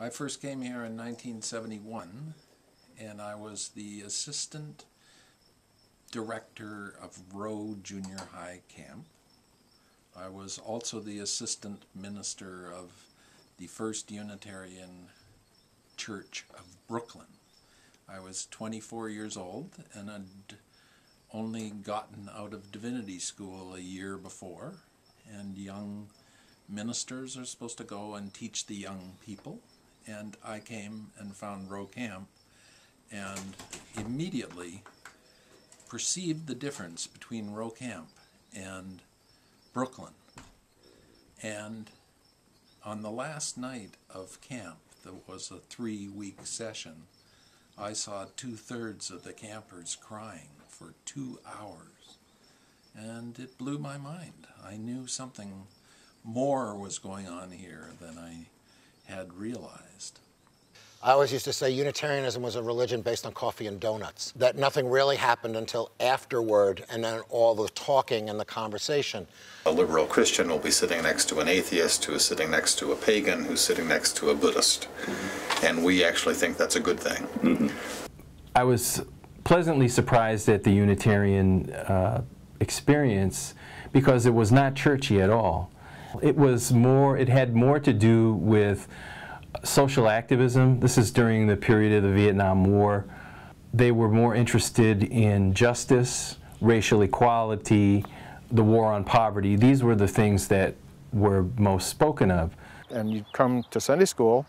I first came here in 1971, and I was the assistant director of Rowe Junior High Camp. I was also the assistant minister of the First Unitarian Church of Brooklyn. I was 24 years old and had only gotten out of divinity school a year before, and young ministers are supposed to go and teach the young people, and I came and found Rowe Camp and immediately perceived the difference between Rowe Camp and Brooklyn. And on the last night of camp, that was a 3-week session, I saw 2/3 of the campers crying for 2 hours, and it blew my mind. I knew something more was going on here than I had realized. I always used to say Unitarianism was a religion based on coffee and donuts, that nothing really happened until afterward, and then all the talking and the conversation. A liberal Christian will be sitting next to an atheist, who is sitting next to a pagan, who's sitting next to a Buddhist. And we actually think that's a good thing. I was pleasantly surprised at the Unitarian experience because it was not churchy at all. It had more to do with social activism. This is during the period of the Vietnam War. They were more interested in justice, racial equality, the war on poverty. These were the things that were most spoken of. And you'd come to Sunday school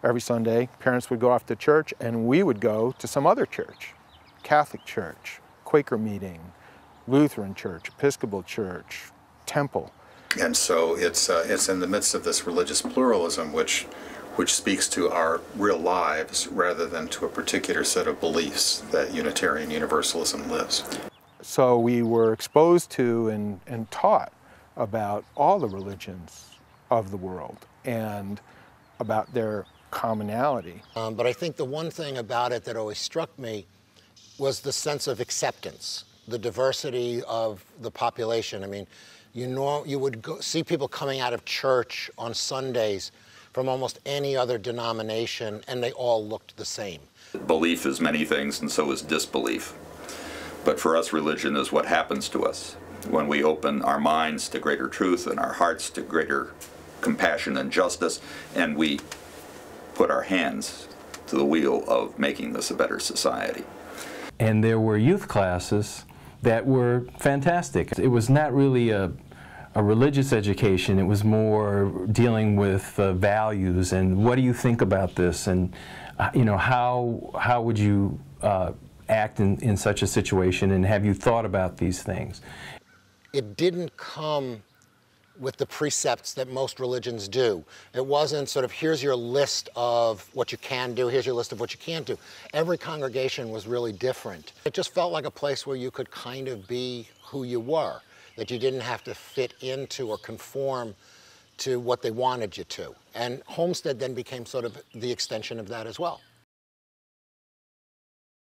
every Sunday, parents would go off to church, and we would go to some other church, Catholic church, Quaker meeting, Lutheran church, Episcopal church, temple. And so it's in the midst of this religious pluralism which speaks to our real lives rather than to a particular set of beliefs that Unitarian Universalism lives. So we were exposed to and taught about all the religions of the world and about their commonality. But I think the one thing about it that always struck me was the sense of acceptance, the diversity of the population. I mean, you would see people coming out of church on Sundays from almost any other denomination, and they all looked the same. Belief is many things, and so is disbelief. But for us, religion is what happens to us when we open our minds to greater truth and our hearts to greater compassion and justice, and we put our hands to the wheel of making this a better society. And there were youth classes that were fantastic. It was not really a religious education. It was more dealing with values and what do you think about this, and how would you act in such a situation, and have you thought about these things? It didn't come with the precepts that most religions do. It wasn't sort of, here's your list of what you can do, here's your list of what you can't do. Every congregation was really different. It just felt like a place where you could kind of be who you were, that you didn't have to fit into or conform to what they wanted you to. And Homestead then became sort of the extension of that as well.